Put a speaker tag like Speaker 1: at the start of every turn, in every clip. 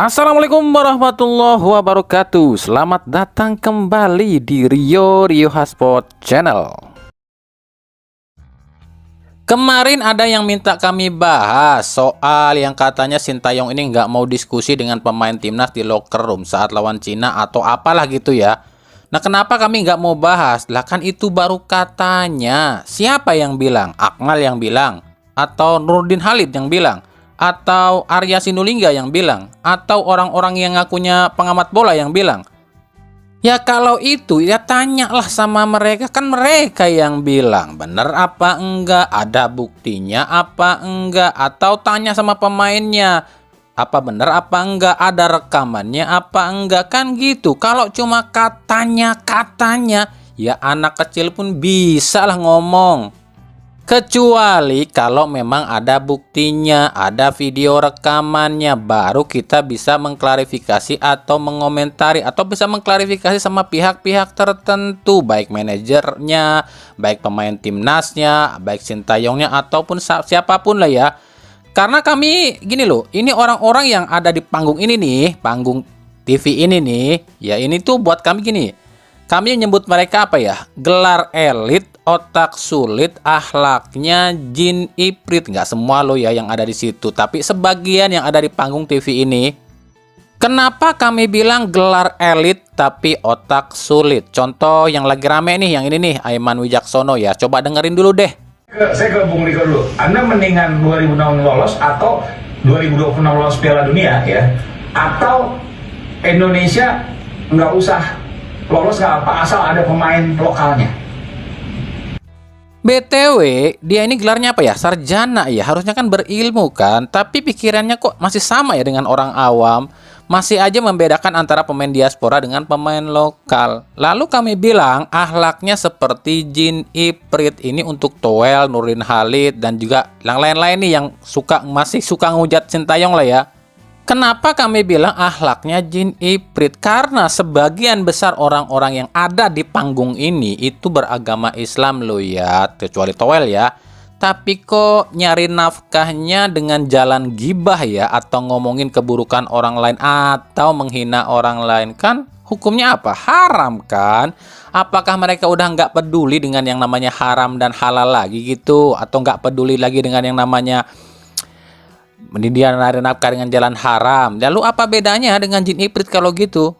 Speaker 1: Assalamualaikum warahmatullahi wabarakatuh. Selamat datang kembali di Rio Hotspot Channel. Kemarin ada yang minta kami bahas soal yang katanya Sintayong ini nggak mau diskusi dengan pemain timnas di locker room saat lawan Cina atau apalah gitu ya. Nah, kenapa kami nggak mau bahas? Lah kan itu baru katanya. Siapa yang bilang? Akmal yang bilang? Atau Nurdin Halid yang bilang? Atau Arya Sinulinga yang bilang? Atau orang-orang yang ngakunya pengamat bola yang bilang? Ya kalau itu ya tanyalah sama mereka, kan mereka yang bilang. Bener apa enggak? Ada buktinya apa enggak? Atau tanya sama pemainnya, apa bener apa enggak? Ada rekamannya apa enggak? Kan gitu. Kalau cuma katanya, ya anak kecil pun bisa lah ngomong. Kecuali kalau memang ada buktinya, ada video rekamannya, baru kita bisa mengklarifikasi atau mengomentari atau bisa mengklarifikasi sama pihak-pihak tertentu, baik manajernya, baik pemain timnasnya, baik Sintayongnya ataupun siapapun lah ya. Karena kami gini loh, ini orang-orang yang ada di panggung ini nih, panggung TV ini nih, ya ini tuh buat kami gini. Kami menyebut mereka apa ya? Gelar elit, otak sulit, akhlaknya jin iprit. Nggak semua lo ya yang ada di situ, tapi sebagian yang ada di panggung TV ini. Kenapa kami bilang gelar elit tapi otak sulit? Contoh yang lagi rame nih, yang ini nih, Aiman Wijaksono ya. Coba dengerin dulu deh.
Speaker 2: Saya ke Bung Riko dulu. Anda mendingan 2006 lolos atau 2026 lolos Piala Dunia ya? Atau Indonesia nggak usah lolos nggak apa, asal ada pemain lokalnya?
Speaker 1: BTW, dia ini gelarnya apa ya? Sarjana ya, harusnya kan berilmu kan. Tapi pikirannya kok masih sama ya dengan orang awam. Masih aja membedakan antara pemain diaspora dengan pemain lokal. Lalu kami bilang akhlaknya seperti jin iprit. Ini untuk Toel, Nurdin Halid, dan juga yang lain-lain nih yang masih suka ngujat Sintayong lah ya. Kenapa kami bilang akhlaknya jin iprit? Karena sebagian besar orang-orang yang ada di panggung ini itu beragama Islam loh ya, kecuali Toel ya. Tapi kok nyari nafkahnya dengan jalan gibah ya, atau ngomongin keburukan orang lain atau menghina orang lain, kan hukumnya apa? Haram kan? Apakah mereka udah nggak peduli dengan yang namanya haram dan halal lagi gitu? Atau nggak peduli lagi dengan yang namanya dia nari nafkah dengan jalan haram? Lalu apa bedanya dengan jin iprit kalau gitu?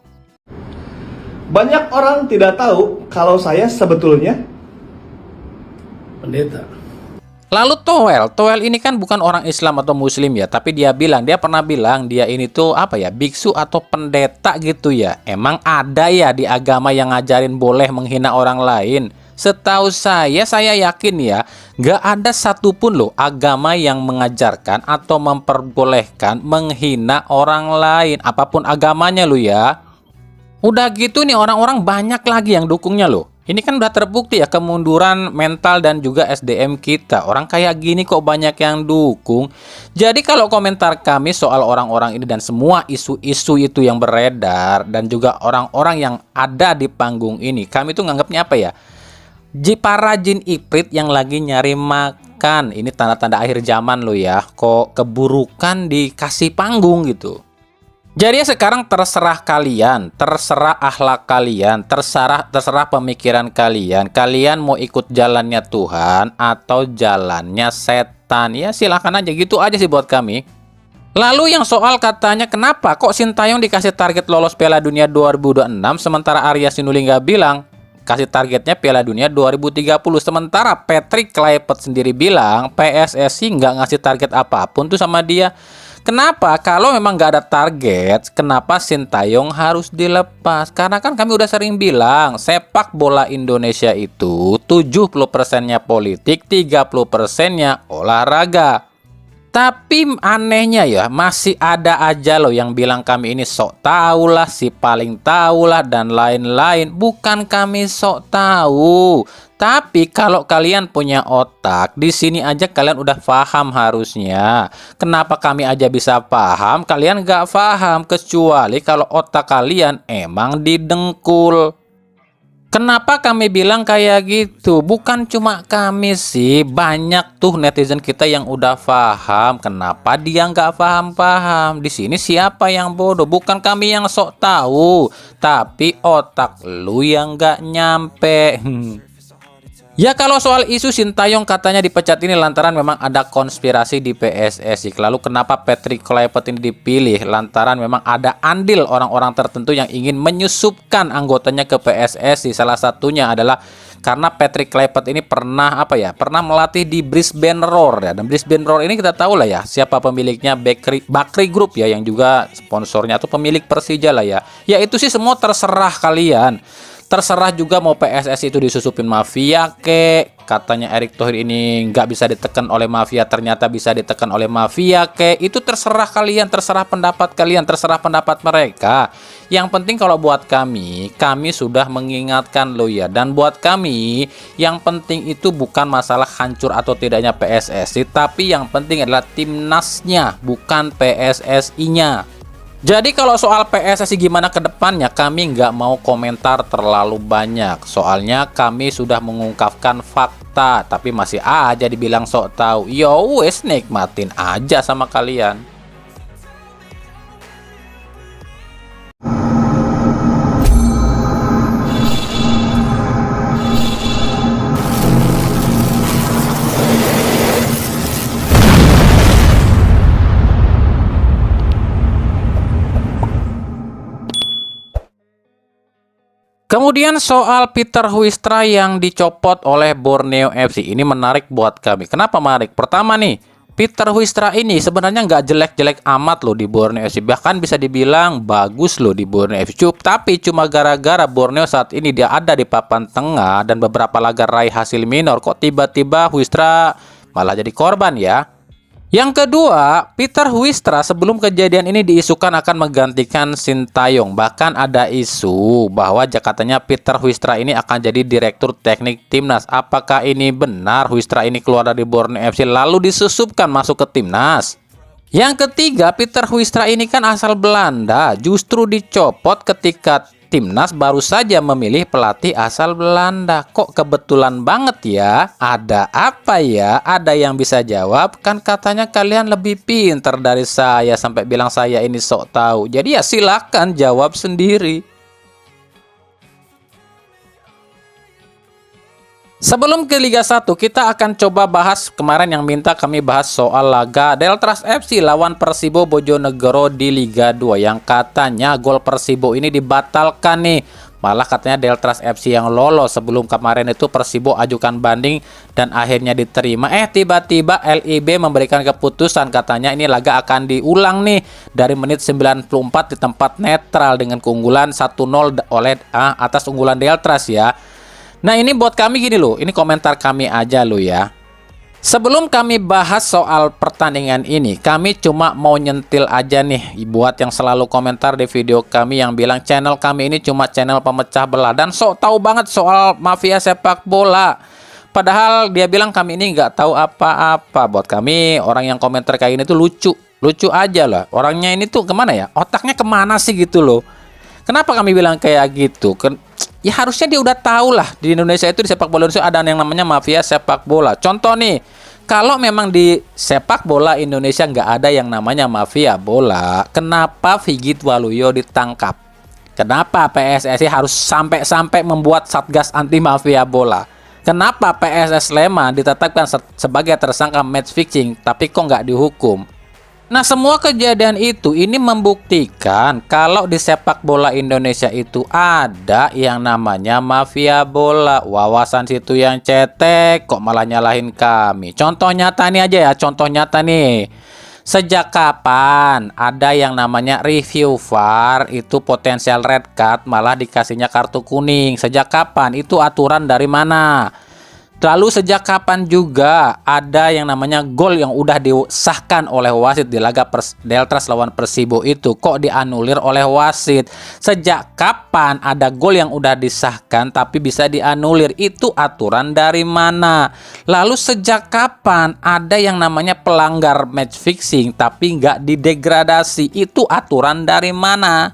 Speaker 3: Banyak orang tidak tahu kalau saya sebetulnya pendeta.
Speaker 1: Lalu Toel ini kan bukan orang Islam atau Muslim ya, tapi dia pernah bilang dia ini tuh apa ya, biksu atau pendeta gitu ya. Emang ada ya di agama yang ngajarin boleh menghina orang lain? Setahu saya yakin ya, nggak ada satupun loh agama yang mengajarkan atau memperbolehkan menghina orang lain, apapun agamanya lo ya. Udah gitu nih orang-orang banyak lagi yang dukungnya loh. Ini kan udah terbukti ya kemunduran mental dan juga SDM kita. Orang kayak gini kok banyak yang dukung. Jadi kalau komentar kami soal orang-orang ini dan semua isu-isu itu yang beredar dan juga orang-orang yang ada di panggung ini, kami tuh nganggapnya apa ya? Para jin iprit yang lagi nyari makan. Ini tanda-tanda akhir zaman lo ya. Kok keburukan dikasih panggung gitu. Jadi sekarang terserah kalian, terserah akhlak kalian, terserah pemikiran kalian. Kalian mau ikut jalannya Tuhan atau jalannya setan? Ya silahkan aja, gitu aja sih buat kami. Lalu yang soal katanya kenapa kok Sintayong dikasih target lolos Piala Dunia 2026 sementara Arya Sinulinga bilang kasih targetnya Piala Dunia 2030. Sementara Patrick Kluivert sendiri bilang PSSI nggak ngasih target apapun tuh sama dia. Kenapa? Kalau memang nggak ada target, kenapa Sintayong harus dilepas? Karena kan kami udah sering bilang, sepak bola Indonesia itu 70%-nya politik, 30%-nya olahraga. Tapi anehnya ya, masih ada aja loh yang bilang kami ini sok tahu lah, si paling tahu lah, dan lain-lain. Bukan kami sok tahu. Tapi kalau kalian punya otak, di sini aja kalian udah paham harusnya. Kenapa kami aja bisa paham, kalian nggak paham? Kecuali kalau otak kalian emang didengkul. Kenapa kami bilang kayak gitu? Bukan cuma kami sih, banyak tuh netizen kita yang udah paham. Kenapa dia nggak paham-paham? Di sini siapa yang bodoh? Bukan kami yang sok tahu, tapi otak lu yang nggak nyampe. Ya kalau soal isu Sintayong katanya dipecat ini lantaran memang ada konspirasi di PSSI. Lalu kenapa Patrick Kluivert ini dipilih? Lantaran memang ada andil orang-orang tertentu yang ingin menyusupkan anggotanya ke PSSI. Salah satunya adalah karena Patrick Kluivert ini pernah pernah melatih di Brisbane Roar ya. Dan Brisbane Roar ini kita tahu lah ya siapa pemiliknya, Bakri Group ya, yang juga sponsornya atau pemilik Persija lah ya. Ya itu sih semua terserah kalian. Terserah juga mau PSSI itu disusupin mafia katanya Erick Thohir ini nggak bisa ditekan oleh mafia, ternyata bisa ditekan oleh mafia itu terserah kalian, terserah pendapat kalian, terserah pendapat mereka. Yang penting kalau buat kami sudah mengingatkan lo ya, dan buat kami yang penting itu bukan masalah hancur atau tidaknya PSSI, tapi yang penting adalah timnasnya, bukan PSSI-nya. Jadi kalau soal PSSI gimana ke depannya, kami nggak mau komentar terlalu banyak. Soalnya kami sudah mengungkapkan fakta, tapi masih aja dibilang sok tahu. Yo wes, nikmatin aja sama kalian. Kemudian soal Peter Huistra yang dicopot oleh Borneo FC, ini menarik buat kami. Kenapa menarik? Pertama nih, Peter Huistra ini sebenarnya nggak jelek-jelek amat loh di Borneo FC. Bahkan bisa dibilang bagus loh di Borneo FC. Tapi cuma gara-gara Borneo saat ini dia ada di papan tengah dan beberapa laga raih hasil minor, kok tiba-tiba Huistra malah jadi korban ya. Yang kedua, Peter Huistra sebelum kejadian ini diisukan akan menggantikan Sintayong. Bahkan ada isu bahwa katanya Peter Huistra ini akan jadi direktur teknik timnas. Apakah ini benar Huistra ini keluar dari Borneo FC lalu disusupkan masuk ke timnas? Yang ketiga, Peter Huistra ini kan asal Belanda, justru dicopot ketika timnas baru saja memilih pelatih asal Belanda. Kok kebetulan banget ya? Ada apa ya? Ada yang bisa jawab? Kan katanya kalian lebih pintar dari saya sampai bilang saya ini sok tahu. Jadi ya silakan jawab sendiri. Sebelum ke Liga 1, kita akan coba bahas kemarin yang minta kami bahas soal laga Deltras FC lawan Persibo Bojonegoro di Liga 2 yang katanya gol Persibo ini dibatalkan nih. Malah katanya Deltras FC yang lolos. Sebelum kemarin itu Persibo ajukan banding dan akhirnya diterima. Tiba-tiba LIB memberikan keputusan katanya ini laga akan diulang nih dari menit 94 di tempat netral dengan keunggulan 1-0 oleh atas unggulan Deltras ya. Nah ini buat kami gini loh, ini komentar kami aja loh ya. Sebelum kami bahas soal pertandingan ini, kami cuma mau nyentil aja nih buat yang selalu komentar di video kami yang bilang channel kami ini cuma channel pemecah belah dan sok tahu banget soal mafia sepak bola. Padahal dia bilang kami ini nggak tahu apa-apa. Buat kami orang yang komentar kayak ini tuh lucu aja lah. Orangnya ini tuh kemana ya? Otaknya kemana sih gitu loh? Kenapa kami bilang kayak gitu? Ya harusnya dia udah tahu lah di Indonesia itu, di sepak bola Indonesia ada yang namanya mafia sepak bola. Contoh nih, kalau memang di sepak bola Indonesia nggak ada yang namanya mafia bola, kenapa Vigit Waluyo ditangkap? Kenapa PSSI harus sampai membuat satgas anti mafia bola? Kenapa PSS Sleman ditetapkan sebagai tersangka match fixing tapi kok nggak dihukum? Nah semua kejadian itu ini membuktikan kalau di sepak bola Indonesia itu ada yang namanya mafia bola. Wawasan situ yang cetek kok malah nyalahin kami. Contoh nyata nih aja ya, contoh nyata nih. Sejak kapan ada yang namanya review VAR itu potensial red card malah dikasihnya kartu kuning? Sejak kapan? Itu aturan dari mana? Lalu sejak kapan juga ada yang namanya gol yang udah disahkan oleh wasit di laga Deltras lawan Persibo itu kok dianulir oleh wasit? Sejak kapan ada gol yang udah disahkan tapi bisa dianulir? Itu aturan dari mana? Lalu sejak kapan ada yang namanya pelanggar match fixing tapi nggak didegradasi? Itu aturan dari mana?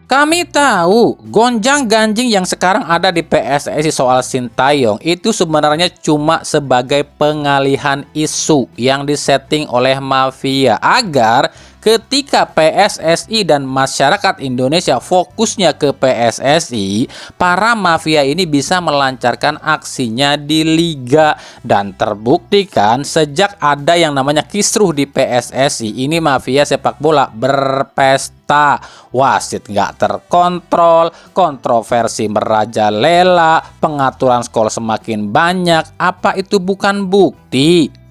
Speaker 1: Kami tahu gonjang-ganjing yang sekarang ada di PSSI soal Sintayong itu sebenarnya cuma sebagai pengalihan isu yang disetting oleh mafia agar ketika PSSI dan masyarakat Indonesia fokusnya ke PSSI, para mafia ini bisa melancarkan aksinya di liga. Dan terbukti kan sejak ada yang namanya kisruh di PSSI, ini mafia sepak bola berpesta, wasit nggak terkontrol, kontroversi merajalela, pengaturan skor semakin banyak. Apa itu bukan bukti?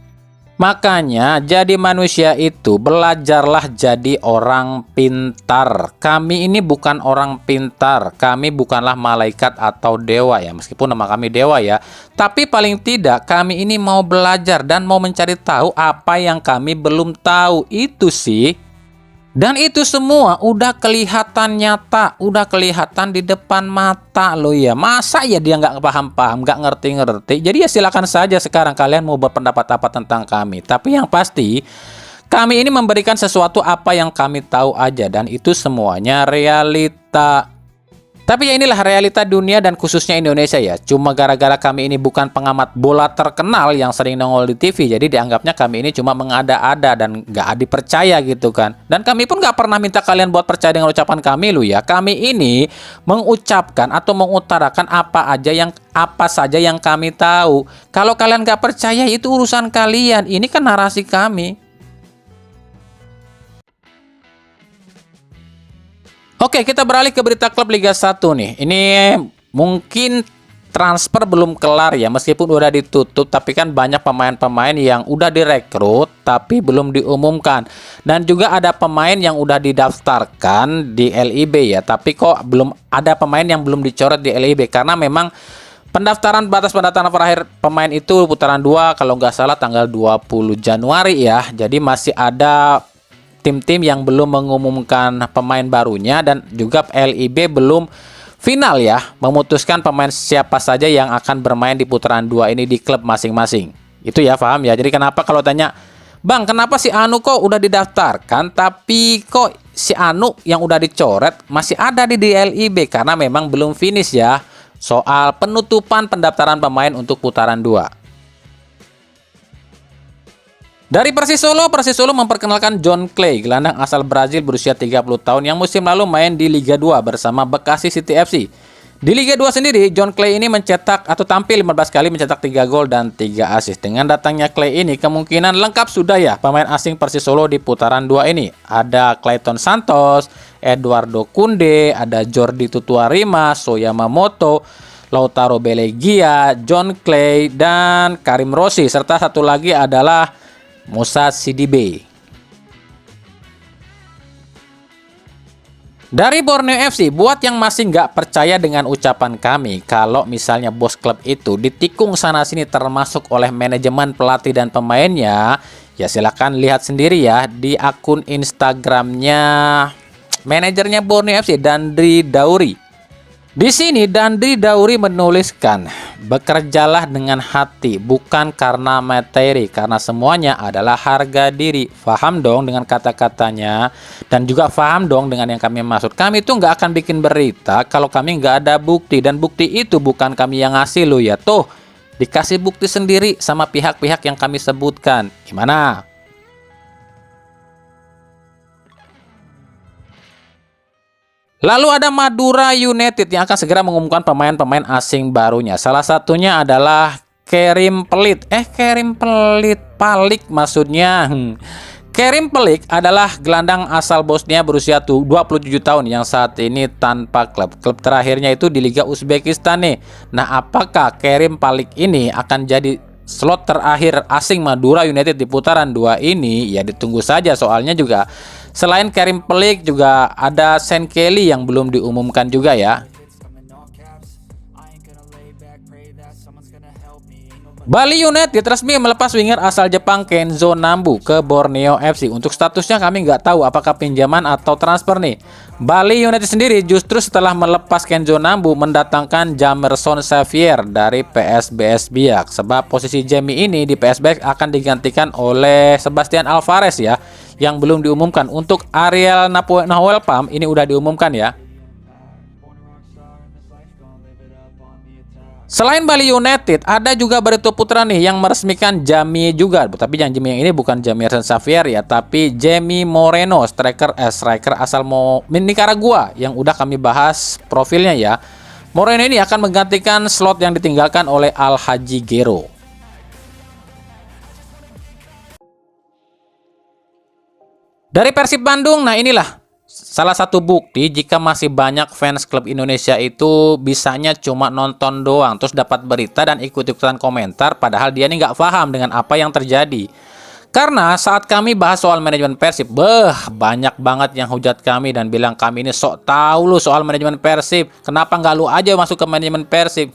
Speaker 1: Makanya jadi manusia itu belajarlah jadi orang pintar. Kami ini bukan orang pintar, kami bukanlah malaikat atau dewa ya, meskipun nama kami dewa ya. Tapi paling tidak kami ini mau belajar dan mau mencari tahu apa yang kami belum tahu, itu sih. Dan itu semua udah kelihatan nyata, udah kelihatan di depan mata lo ya. Masa ya dia nggak paham-paham, nggak ngerti-ngerti. Jadi ya silakan saja sekarang kalian mau berpendapat apa tentang kami. Tapi yang pasti kami ini memberikan sesuatu apa yang kami tahu aja, dan itu semuanya realita. Tapi ya inilah realita dunia dan khususnya Indonesia ya. Cuma gara-gara kami ini bukan pengamat bola terkenal yang sering nongol di TV, jadi dianggapnya kami ini cuma mengada-ada dan nggak dipercaya gitu kan. Dan kami pun nggak pernah minta kalian buat percaya dengan ucapan kami lo ya. Kami ini mengucapkan atau mengutarakan apa saja yang kami tahu. Kalau kalian nggak percaya itu urusan kalian. Ini kan narasi kami. Oke, kita beralih ke berita klub Liga 1 nih. Ini mungkin transfer belum kelar ya, meskipun udah ditutup, tapi kan banyak pemain-pemain yang udah direkrut tapi belum diumumkan. Dan juga ada pemain yang udah didaftarkan di LIB ya, tapi kok belum ada pemain yang belum dicoret di LIB karena memang batas pendaftaran terakhir pemain itu putaran 2 kalau nggak salah tanggal 20 Januari ya. Jadi masih ada tim-tim yang belum mengumumkan pemain barunya, dan juga LIB belum final ya memutuskan pemain siapa saja yang akan bermain di putaran 2 ini di klub masing-masing. Itu ya, paham ya. Jadi kenapa kalau tanya, "Bang, kenapa si Anu kok udah didaftarkan tapi kok si Anu yang udah dicoret masih ada di LIB?" Karena memang belum finish ya soal penutupan pendaftaran pemain untuk putaran 2. Dari Persis Solo memperkenalkan John Clay, gelandang asal Brazil berusia 30 tahun yang musim lalu main di Liga 2 bersama Bekasi City FC. Di Liga 2 sendiri, John Clay ini tampil 15 kali mencetak 3 gol dan 3 assist. Dengan datangnya Clay ini kemungkinan lengkap sudah ya pemain asing Persis Solo di putaran 2 ini. Ada Clayton Santos, Eduardo Kunde, ada Jordi Tutuarima, Soyamamoto, Lautaro Belegia, John Clay, dan Karim Rossi. Serta satu lagi adalah Musa Sidibe. Dari Borneo FC, buat yang masih nggak percaya dengan ucapan kami kalau misalnya bos klub itu ditikung sana-sini termasuk oleh manajemen, pelatih, dan pemainnya, ya silakan lihat sendiri ya di akun Instagramnya manajernya Borneo FC, Dandri Dauri. Di sini Dandri Dauri menuliskan, "Bekerjalah dengan hati, bukan karena materi, karena semuanya adalah harga diri." Paham dong dengan kata-katanya, dan juga paham dong dengan yang kami maksud. Kami itu nggak akan bikin berita kalau kami nggak ada bukti, dan bukti itu bukan kami yang ngasih lo ya. Tuh, dikasih bukti sendiri sama pihak-pihak yang kami sebutkan. Gimana? Lalu ada Madura United yang akan segera mengumumkan pemain-pemain asing barunya. Salah satunya adalah Kerim Pelit. Palik maksudnya. Kerim Pelik adalah gelandang asal Bosnia berusia 27 tahun yang saat ini tanpa klub. Klub terakhirnya itu di Liga Uzbekistan nih. Nah, apakah Kerim Pelik ini akan jadi slot terakhir asing Madura United di putaran 2 ini? Ya ditunggu saja, soalnya juga selain Kerim Pelik juga ada Sen Kelly yang belum diumumkan juga ya. Bali United resmi melepas winger asal Jepang Kenzo Nambu ke Borneo FC. Untuk statusnya kami nggak tahu apakah pinjaman atau transfer nih. Bali United sendiri justru setelah melepas Kenzo Nambu mendatangkan Jamerson Xavier dari PSBS Biak. Sebab posisi Jamie ini di PSBS akan digantikan oleh Sebastian Alvarez ya, yang belum diumumkan. Untuk Ariel Nahuel Pam ini udah diumumkan ya. Selain Bali United, ada juga Barito Putra nih yang meresmikan Jamie juga. Tapi yang Jamie yang ini bukan Jamierson Xavier ya, tapi Jamie Moreno, striker asal Nicaragua yang udah kami bahas profilnya ya. Moreno ini akan menggantikan slot yang ditinggalkan oleh Al Hadji Gero. Dari Persib Bandung, nah inilah salah satu bukti jika masih banyak fans klub Indonesia itu bisanya cuma nonton doang, terus dapat berita dan ikut-ikutan komentar, padahal dia ini nggak paham dengan apa yang terjadi. Karena saat kami bahas soal manajemen Persib, banyak banget yang hujat kami dan bilang kami ini sok tahu lu soal manajemen Persib. Kenapa nggak lu aja masuk ke manajemen Persib?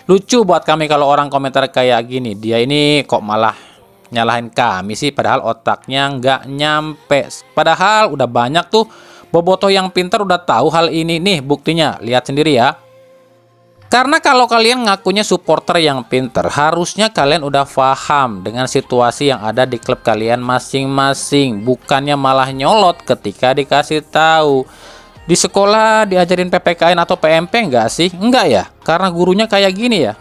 Speaker 1: Lucu buat kami kalau orang komentar kayak gini. Dia ini kok malah nyalahin kami sih, padahal otaknya nggak nyampe. Padahal udah banyak tuh bobotoh yang pintar udah tahu hal ini nih, buktinya lihat sendiri ya. Karena kalau kalian ngakunya supporter yang pintar, harusnya kalian udah paham dengan situasi yang ada di klub kalian masing-masing, bukannya malah nyolot ketika dikasih tahu. Di sekolah diajarin PPKN atau PMP enggak sih? Enggak ya? Karena gurunya kayak gini ya?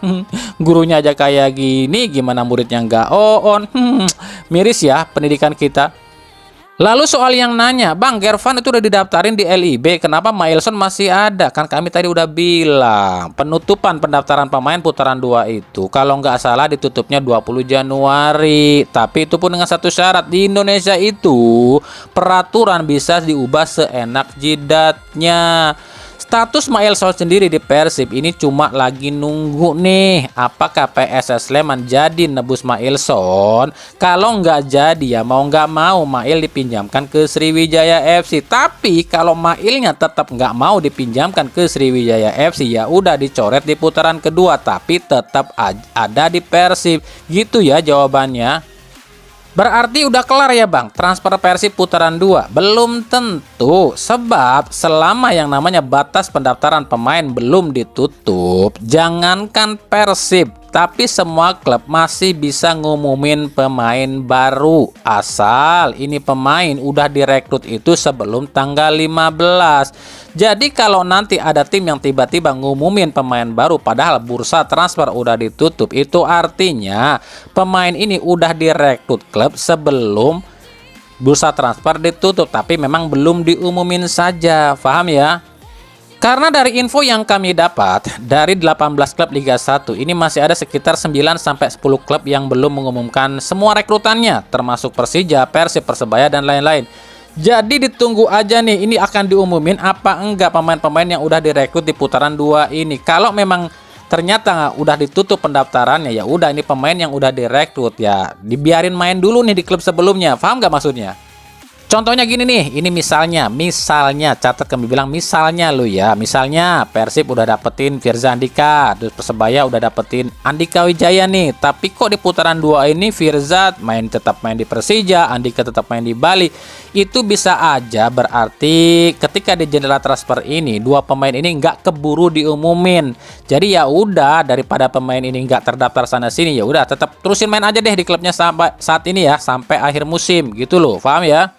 Speaker 1: Gurunya aja kayak gini, gimana muridnya enggak on? Miris ya pendidikan kita. Lalu soal yang nanya, Bang, Gervan itu udah didaftarin di LIB, kenapa Mailson masih ada? Kan kami tadi udah bilang, penutupan pendaftaran pemain putaran 2 itu, kalau nggak salah ditutupnya 20 Januari. Tapi itu pun dengan satu syarat, di Indonesia itu peraturan bisa diubah seenak jidatnya. Status Mailson sendiri di Persib ini cuma lagi nunggu nih, apakah PSS Sleman jadi nebus Mailson? Kalau nggak jadi ya mau nggak mau Mail dipinjamkan ke Sriwijaya FC. Tapi kalau Mailnya tetap nggak mau dipinjamkan ke Sriwijaya FC, ya udah dicoret di putaran kedua, tapi tetap ada di Persib. Gitu ya jawabannya. Berarti udah kelar ya Bang, transfer Persib putaran 2? Belum tentu, sebab selama yang namanya batas pendaftaran pemain belum ditutup, jangankan Persib, tapi semua klub masih bisa ngumumin pemain baru, asal ini pemain udah direkrut itu sebelum tanggal 15. Jadi kalau nanti ada tim yang tiba-tiba ngumumin pemain baru padahal bursa transfer udah ditutup, itu artinya pemain ini udah direkrut klub sebelum bursa transfer ditutup, tapi memang belum diumumin saja. Paham ya? Karena dari info yang kami dapat, dari 18 klub Liga 1 ini masih ada sekitar 9-10 klub yang belum mengumumkan semua rekrutannya, termasuk Persija, Persib, Persebaya, dan lain-lain. Jadi ditunggu aja nih, ini akan diumumin apa enggak pemain-pemain yang udah direkrut di putaran 2 ini. Kalau memang ternyata udah ditutup pendaftarannya, ya udah ini pemain yang udah direkrut ya dibiarin main dulu nih di klub sebelumnya. Paham nggak maksudnya? Contohnya gini nih, ini misalnya catat kami bilang misalnya lu ya, misalnya Persib udah dapetin Firza Andika, terus Persebaya udah dapetin Andika Wijaya nih, tapi kok di putaran 2 ini Firza tetap main di Persija, Andika tetap main di Bali. Itu bisa aja berarti ketika di jendela transfer ini dua pemain ini nggak keburu diumumin. Jadi ya udah, daripada pemain ini nggak terdaftar sana sini, ya udah tetap terusin main aja deh di klubnya sampai saat ini ya, sampai akhir musim gitu loh. Paham ya?